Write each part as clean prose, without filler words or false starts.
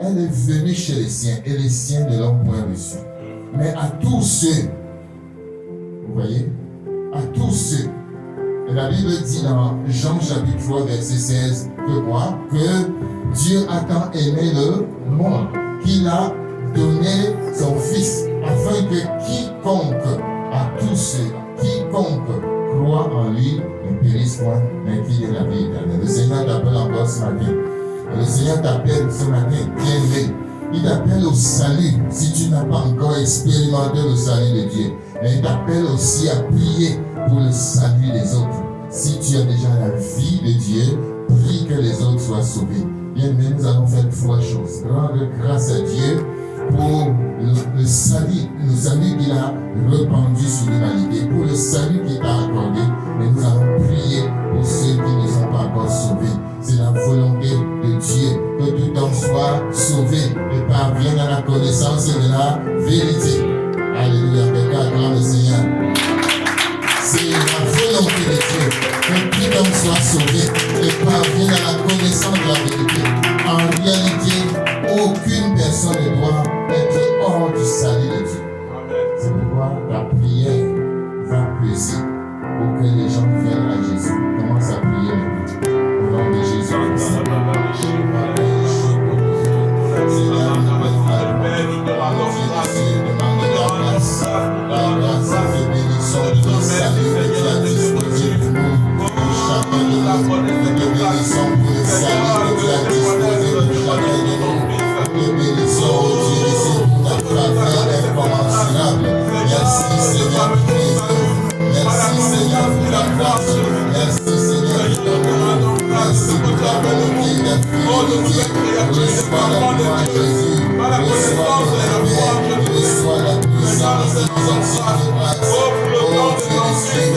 elle est venue chez les siens et les siens ne l'ont point reçue. Mais à tous ceux, vous voyez, à tous ceux, et la Bible dit dans Jean chapitre 3 verset 16 que quoi? Que Dieu a tant aimé le monde qu'il a donné son Fils afin que quiconque, à tous ceux, quiconque croit en lui ne périsse point, mais qu'il ait la vie éternelle. Le Seigneur t'appelle encore ce matin. Le Seigneur t'appelle ce matin, bien-aimé. Il t'appelle au salut si tu n'as pas encore expérimenté le salut de Dieu. Mais il t'appelle aussi à prier pour le salut des autres. Si tu as déjà la vie de Dieu, prie que les autres soient sauvés. Bien-aimé, nous allons faire trois choses. Rendre grâce à Dieu pour le salut qu'il a répandu sur l'humanité, pour le salut qu'il t'a accordé. Mais nous allons prier pour ceux qui ne sont pas encore sauvés. C'est la volonté de Dieu que tout homme soit sauvé et parvienne à la connaissance de la vérité. Alléluia, quelqu'un acclame le Seigneur. C'est la volonté de Dieu que tout homme soit sauvé et parvienne à la connaissance de la vérité. En réalité, aucune personne ne doit être hors du salut de Dieu. C'est pourquoi la prière va peser pour que les gens viennent à Jésus. Commence à prier maintenant. Au nom de Jésus. Seigneur, nous venons à la grâce et bénédiction de ton salut que tu as disposé pour nous, pour chacun de nous. Nous te bénissons pour le salut que tu as disposé pour chacun de nous. Nous te bénissons, oh Dieu, ici pour ta faveur incommensurable. Merci Seigneur pour Christ. Merci Seigneur pour la grâce. Merci Seigneur pour ton amour. Merci pour ta volonté d'être fidélité. Reçois la gloire Jésus. Reçois la paix. Reçois la puissance de nos actions de grâce. Oh Dieu du ciel.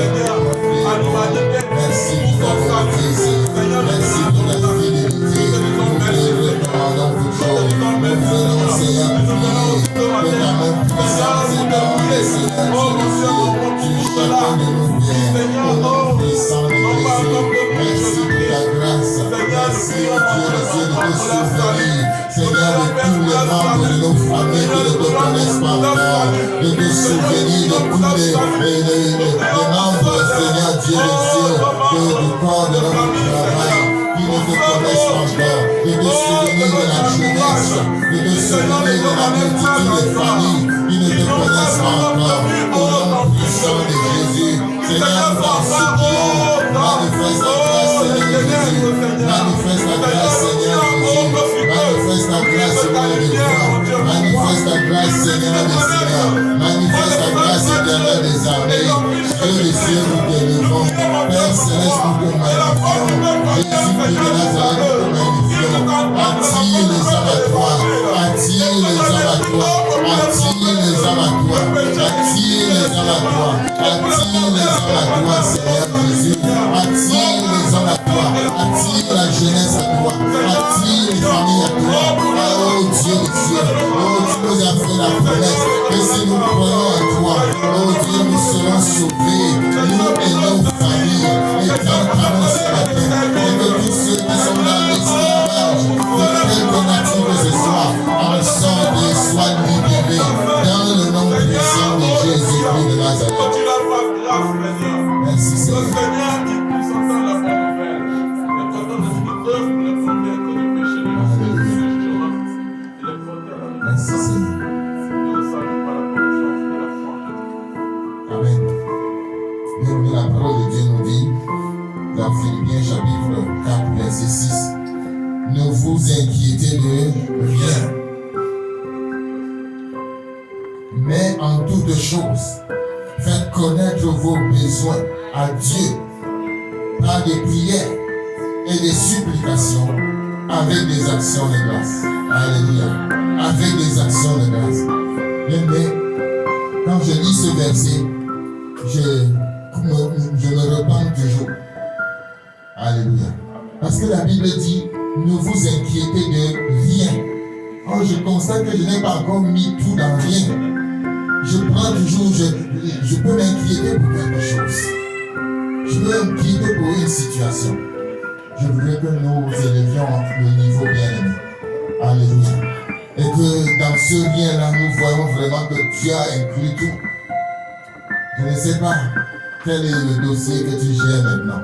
Merci pour ta volonté, Seigneur. Merci pour la fidélité. Nous te recommandons toujours. Nous venons, Seigneur, prier que ta main puissante s'étende, Seigneur Dieu. Tu chacun de nous viens. Au nom puissant de Jésus. Merci pour ta grâce. Merci, oh Dieu, de te souvenir, Seigneur, de tous les membres de nos familles qui ne te connaissent pas encore. De te souvenir de tous les membres, Seigneur Dieu des cieux, du corps de notre travail, qui ne te connaissent pas encore. De te souvenir de la jeunesse, de te souvenir de la multitude des familles qui ne te connaissent pas encore. Au nom puissant de Jésus, Seigneur, nous t'en supplions. Manifeste ta grâce, Seigneur Jésus. Manifeste ta grâce, Seigneur Jésus. Manifeste ta grâce, Seigneur de Dieu. Manifeste ta grâce, Seigneur des Seigneurs. Manifeste ta grâce, éternelle des armées. Dieu des cieux, nous t'élevons. Père céleste, nous te magnifions. Jésus de Nazareth, nous te magnifions. Attire les hommes à toi. Attire les hommes à toi. Attire les hommes à toi. Attire les hommes à toi. Attire les hommes à toi, Seigneur Jésus. Attire les hommes à toi. Attire la jeunesse à toi. Attire les familles à toi. Oh Dieu des cieux. Oh, tu nous as fait la promesse que si nous croyons à toi, oh Dieu, nous serons sauvés. Nous et nos familles. Et quand nous ce matin, et que tous ceux qui sont dans l'esclavage, de quelque nature que ce soit, en sorte et soient libérés. Dans le nom puissant de Jésus-Christ de Nazareth. Merci Seigneur. Merci Seigneur. Amen. Bien, la parole de Dieu nous dit dans Philippiens chapitre 4 verset 6, ne vous inquiétez de rien, mais en toutes choses, faites connaître vos besoins à Dieu par des prières et des supplications avec des actions de grâce. Alléluia. Avec des actions de grâce. Mais quand je lis ce verset, je me repens toujours. Alléluia. Parce que la Bible dit, ne vous inquiétez de rien. Or, je constate que je n'ai pas encore mis tout dans rien. Je prends toujours, je peux m'inquiéter pour quelque chose. Je peux m'inquiéter pour une situation. Je voudrais que nous élevions le niveau bien aimé. Alléluia. Et que dans ce rien-là, nous voyons vraiment que Dieu a inclus tout. Je ne sais pas quel est le dossier que tu gères maintenant.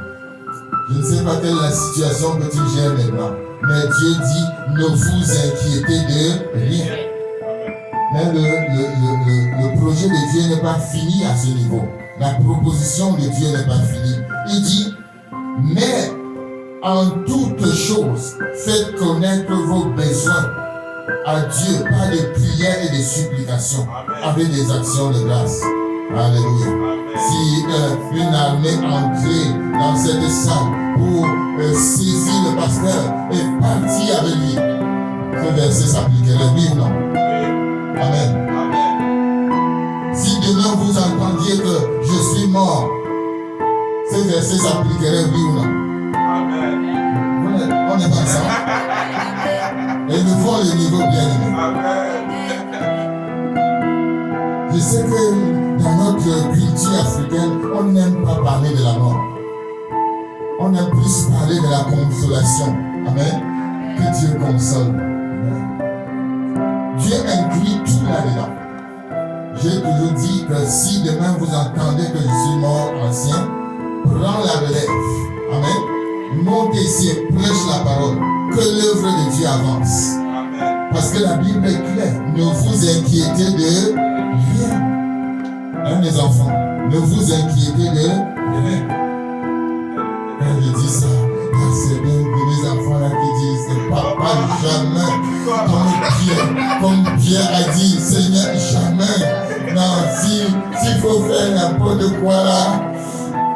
Je ne sais pas quelle est la situation que tu gères maintenant. Mais Dieu dit, ne vous inquiétez de rien. Mais le projet de Dieu n'est pas fini à ce niveau. La proposition de Dieu n'est pas finie. Il dit, mais en toutes choses, faites connaître vos besoins à Dieu par des prières et des supplications, avec des actions de grâce. Alléluia. Si une armée entrée dans cette salle pour saisir le pasteur et partir avec lui, ce verset s'appliquerait, oui ou non? Amen. Si demain vous entendiez que je suis mort, ce verset s'appliquerait, oui ou non? Amen. On est ensemble. Et nous voyons le niveau bien aimé. Je sais que dans notre culture africaine, on n'aime pas parler de la mort. On aime plus parler de la consolation. Amen. Que Dieu console. Amen. Dieu inclut tout là-dedans. J'ai toujours dit que si demain vous entendez que je suis mort ancien, prends la relève. Amen. Monte ici et prêche la parole. Que l'œuvre de Dieu avance. Amen. Parce que la Bible est claire. Ne vous inquiétez de rien. Hein, mes enfants, ne vous inquiétez de rien. Quand je dis ça, c'est bien de mes enfants là qui disent, papa, jamais, comme Pierre a dit, Seigneur, jamais. Non, s'il faut faire n'importe quoi là,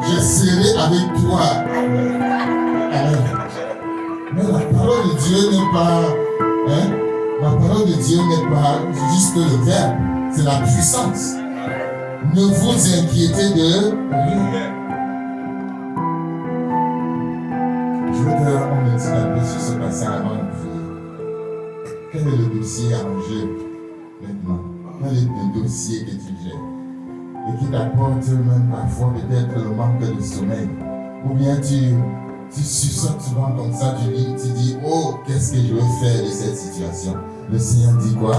je serai avec toi. Mais la parole de Dieu n'est pas, hein, la parole de Dieu n'est pas juste le verbe, c'est la puissance. Ne vous inquiétez de rien. Je veux qu'on médite un peu sur ce passage avant de prier. Quel est le dossier en jeu maintenant? Quel est le dossier que tu gères? Et qui t'apporte même parfois peut-être le manque de sommeil. Ou bien tu suçotes souvent comme ça, tu dis, oh, qu'est-ce que je vais faire de cette situation? Le Seigneur dit quoi?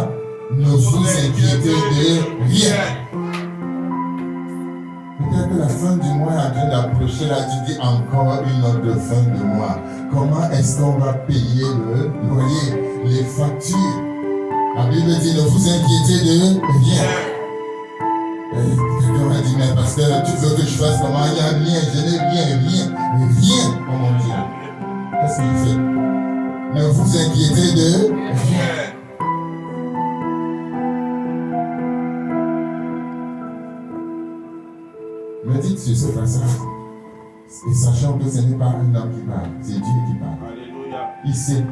Ne vous inquiétez de rien. Peut-être que la fin du mois est en train d'approcher, là tu dis encore une autre fin de mois. Comment est-ce qu'on va payer le loyer, les factures? La Bible dit, ne vous inquiétez de rien. Quelqu'un m'a dit, mais pasteur, tu veux que je fasse comment? Il y a rien, je n'ai rien, oh mon Dieu. Qu'est-ce qu'il fait? Ne vous inquiétez de rien. Médite sur ce passage. Et sachant que ce n'est pas un homme qui parle, c'est Dieu qui parle. Alléluia. Il sait,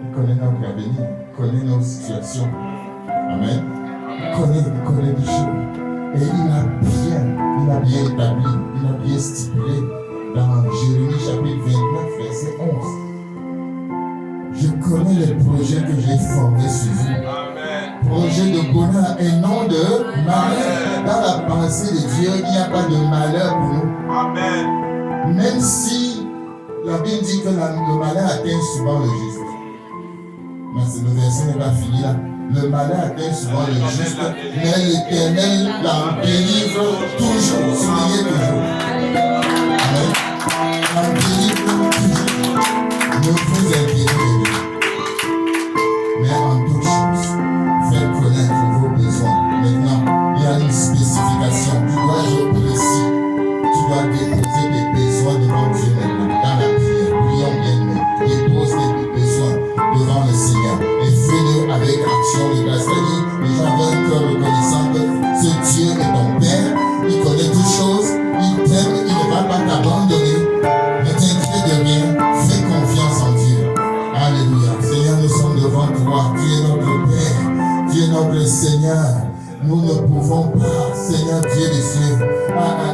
il connaît notre avenir, il connaît nos situations. Amen. Il connaît des choses. Et il a bien établi, il a bien stipulé dans Jérémie chapitre 29, verset 11. Je connais les projets que j'ai formés sur vous. Amen. Projets de bonheur et non de malheur. Dans la pensée de Dieu, il n'y a pas de malheur pour nous. Amen. Même si la Bible dit que le malheur atteint souvent le juste. Mais le verset n'est pas fini là. Le malheur atteint souvent le juste, mais l'Éternel l'en délivre toujours. Soulignez toujours. Amen. L'en délivre toujours. Ne vous inquiétez pas. Mais en toutes choses, faites connaître vos besoins. Maintenant, il y a une spécification. Tu dois être précis. Tu dois déposer tes besoins devant Dieu maintenant. Dans la prière, prions bien. Dépose tes besoins devant le Seigneur. Et fais-le avec action de grâce. Les gens veulent être reconnaissants que ce Dieu est ton Père. Il connaît toutes choses. Il t'aime. Il ne va pas t'abandonner. Ne t'inquiète de rien. Fais confiance en Dieu. Alléluia. Seigneur, nous sommes devant toi. Tu es notre Père. Tu es notre Seigneur. Nous ne pouvons pas, Seigneur Dieu des cieux,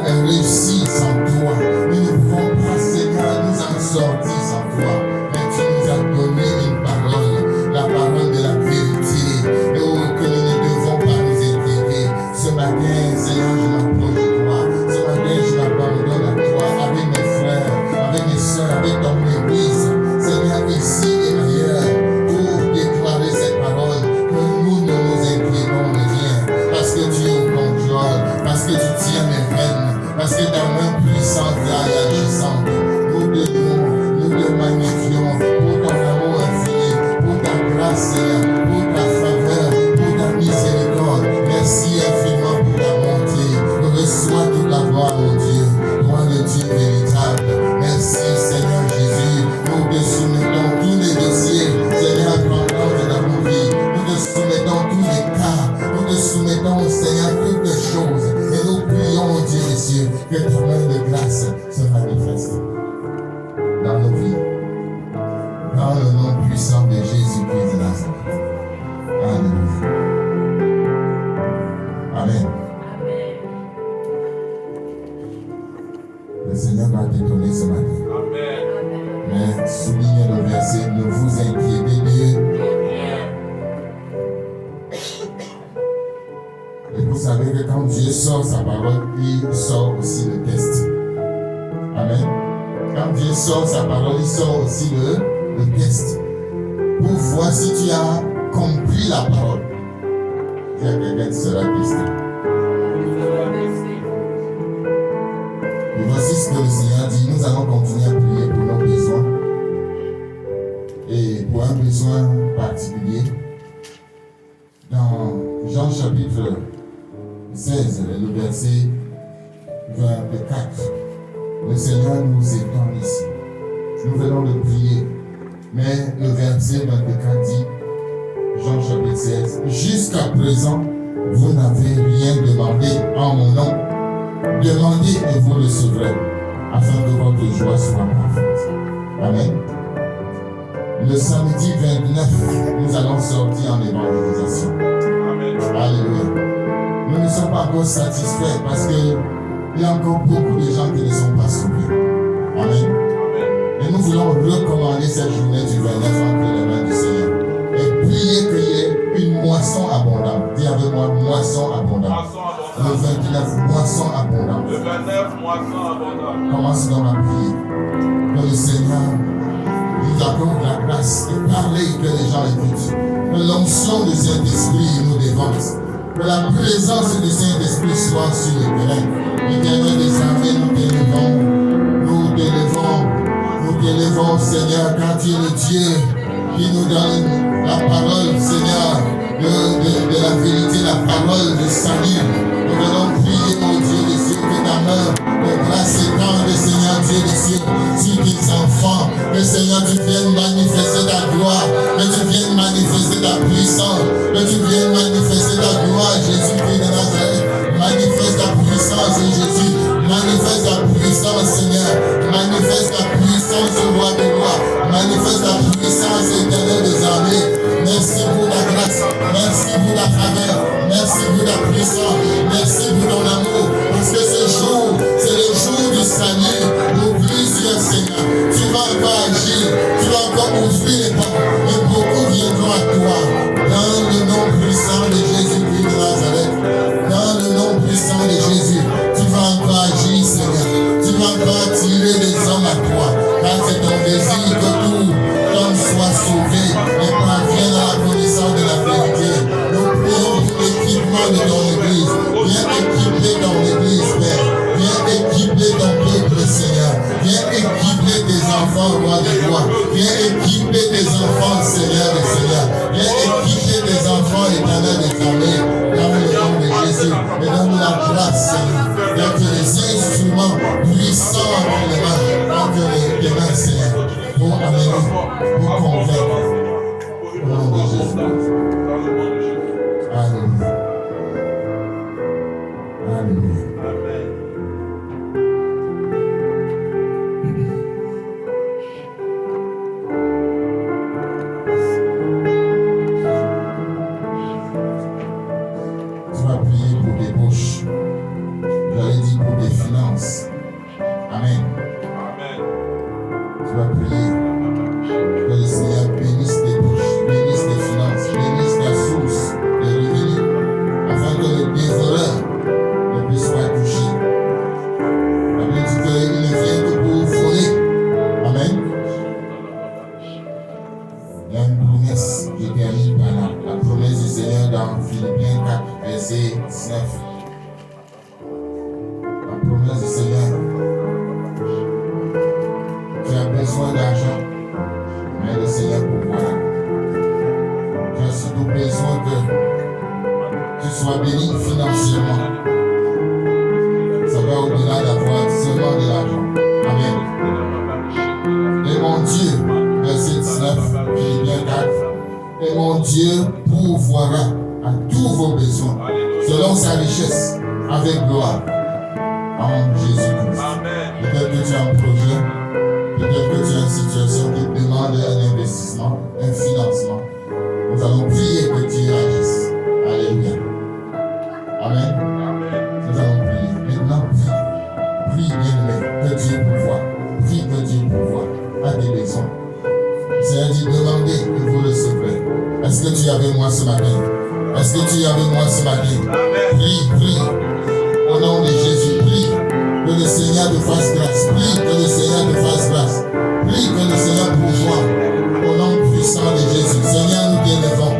réussir sans toi. Nous ne pouvons pas, Seigneur, nous en sortir sans toi. Mais tu nous as donné une parole, la parole de la vérité, et que nous ne devons pas nous inquiéter. Ce matin, Seigneur, je m'approche de toi. Ce matin, je m'abandonne à toi avec mes frères, avec mes soeurs, avec ton église. Seigneur, ici et ailleurs, pour déclarer cette parole, que Dans le nom puissant de Jésus-Christ de Nazareth. Alléluia. Amen. Le Seigneur va t'étonner ce matin. Amen. Mais soulignez le verset, ne vous inquiétez de. Et vous savez que quand Dieu sort sa parole, il sort aussi le test. Amen. Quand Dieu sort sa parole, il sort aussi le test. Pour voir si tu as compris la parole. Il y a quelqu'un qui sera testé. Et voici ce que le Seigneur dit. Nous allons continuer à prier pour nos besoins. Et pour un besoin particulier. Dans Jean chapitre 16, le verset 24. Le Seigneur nous étend ici. Nous venons de prier. Mais le verset 24 dit, Jean chapitre 16, jusqu'à présent, vous n'avez rien demandé en mon nom. Demandez et vous recevrez, afin que votre joie soit parfaite. Amen. Le samedi 29, nous allons sortir en évangélisation. Amen. Alléluia. Nous ne sommes pas encore satisfaits parce qu'il y a encore beaucoup de gens qui ne sont pas sauvés. Amen. Et nous voulons recommander cette journée du 29 entre les mains du Seigneur. Et prier qu'il y ait une moisson abondante. Dis avec moi, moisson abondante. Le 29, moisson abondante. Le 29, moisson abondante. Commence donc à prier. Que le Seigneur nous accorde la grâce de parler, que les gens écoutent. Que l'onction du Saint-Esprit nous dévance. Que la présence du Saint-Esprit soit sur le terrain. Éternel des armées, nous t'élevons. Nous t'élevons. Nous t'élevons, Seigneur, car tu es le Dieu qui nous donne la parole, Seigneur, de la vérité, la parole de salut. Nous venons prier, mon Dieu des cieux, que ta main de grâce étende, Seigneur Dieu des cieux, sur tes enfants. Que Seigneur, tu viennes manifester ta gloire, que tu viennes manifester ta puissance, que tu viennes manifester ta gloire, Jésus-Christ de Nazareth. Manifeste ta puissance, Jésus. Manifeste ta puissance, Seigneur. Manifeste ta puissance, roi de roi. Manifeste ta puissance, éternel des armées. Merci pour la grâce. Merci pour la faveur. Merci pour la puissance. Merci pour ton amour. Parce que ce jour, c'est le jour du salut pour plusieurs, Seigneur. Tu vas encore agir. Tu vas encore ouvrir les portes. Et beaucoup viendront à toi. Dans le nom puissant de Jésus-Christ de Nazareth. Dans le nom puissant de Jésus. Tu vas encore agir, Seigneur. Tu vas encore attirer des hommes à toi. Car c'est ton désir que tout homme soit sauvé et parvienne à la connaissance de la vérité. Nous prions pour l'équipement de ton église. Viens équiper ton église, Père. Viens équiper ton peuple, Seigneur. Viens équiper tes enfants, roi des rois. Viens équiper tes enfants, Seigneur des seigneurs. Viens équiper tes enfants, éternel des armées. Dans le nom de Jésus. Et donne la grâce, Seigneur. D'être les instruments puissants entre les mains, entre les mains, Seigneur. Pour amener, pour convaincre. Au nom de Jésus. Alléluia. Alléluia. Tu vas prier pour des bouches. J'allais dire pour des finances. Amen. Tu vas prier que le Seigneur bénisse tes bouches, bénisse tes finances, bénisse ta source de revenus, afin que le dévoreur ne puisse pas toucher. La Bible dit qu'il ne vient que pour voler. Amen. Il y a une promesse, je termine par là. La promesse du Seigneur dans Philippiens 4, verset 19. La promesse du Seigneur. Tu as besoin d'argent, mais le Seigneur pourvoira. Tu as surtout besoin que tu sois béni financièrement. Ça va au-delà d'avoir seulement de l'argent. Amen. Et mon Dieu, verset 19, Philippiens 4, et mon Dieu pourvoira à tous vos besoins, selon sa richesse, avec gloire, en Jésus-Christ. Peut-être que tu as un projet. Peut-être que tu as une situation qui demande un investissement. Seigneur dit, demandez et vous recevrez. Est-ce que tu es avec moi ce matin? Est-ce que tu es avec moi ce matin? Prie, prie. Au nom de Jésus, prie que le Seigneur te fasse grâce. Prie que le Seigneur te fasse grâce. Prie que le Seigneur pourvoie. Au nom puissant de Jésus. Seigneur, nous t'élevons.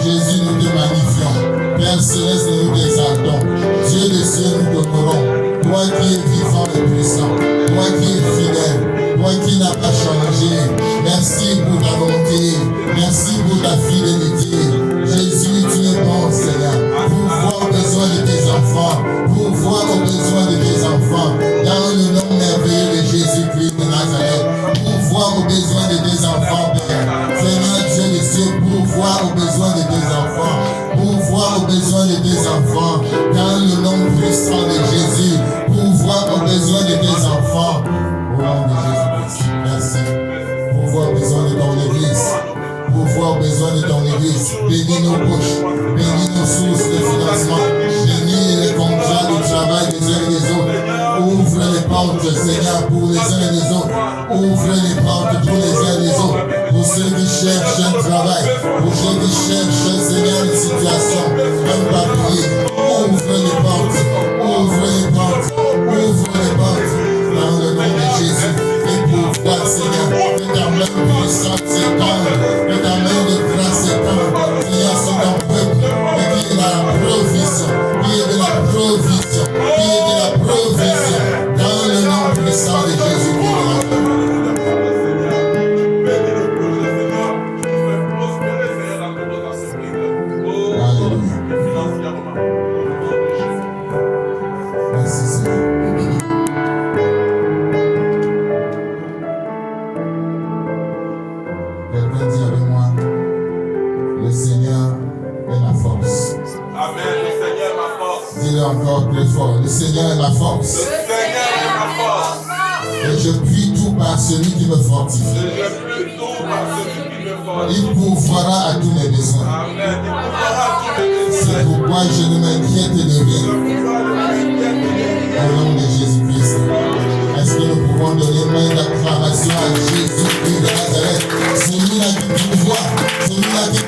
Jésus, nous te magnifions. Père céleste, nous t'exaltons. Dieu des cieux, nous t'honorons. Toi qui es vivant et puissant. Toi qui es fidèle. Toi qui n'as pas changé. Merci pour ta bonté. Merci pour ta fidélité. Jésus, tu es bon, Seigneur. Pourvois aux besoins de tes enfants. Pourvois aux besoins de tes enfants. Dans le nom merveilleux de Jésus-Christ de Nazareth. Pourvois aux besoins de tes enfants, Père. Seigneur Dieu des cieux, pourvois aux besoins de tes enfants. Pourvois aux besoins de tes enfants. Dans le nom puissant de Jésus. Pourvois aux besoins de tes enfants. Au nom de Jésus-Christ. Merci. Pourvois aux besoins de ton Église. Pourvois aux besoins de ton Église. Bénis nos bouches. Bénis nos sources de financement. Bénis les contrats de travail des uns et des autres. Ouvre les portes, Seigneur, pour les uns et les autres. Ouvre les portes pour les uns et les autres. Pour ceux qui cherchent un travail. Pour ceux qui cherchent, Seigneur, une situation. Un papier. Ouvre les portes. Ouvre les portes. Ouvre les portes. Dans le nom de Jésus. Et pourquoi, Seigneur, que ta main puissante s'étende. Que ta main de grâce s'étende. Seigneur, sur ton peuple. Et qu'il y ait de la provision. Qu'il y ait de la provision. Qu'il y ait de la provision. Dans le nom puissant de Jésus-Christ. Merci, Seigneur. Quelqu'un dit avec moi, le Seigneur est ma force. Amen. Le Seigneur est ma force. Dis-le encore très fort, le Seigneur est ma Le force. Seigneur est ma force. Et je puis tout par celui qui me fortifie. Et je peux tout par celui qui me fortifie. Il pourvoira à tous mes besoins. Amen. Il pourvoira tous mes C'est besoins. pourquoi je ne m'inquiète de rien. Au nom de Jésus-Christ. Est-ce que nous pouvons donner main d'acclamation à Jésus-Christ de Nazareth? Celui-là qui pourvoit, celui-là qui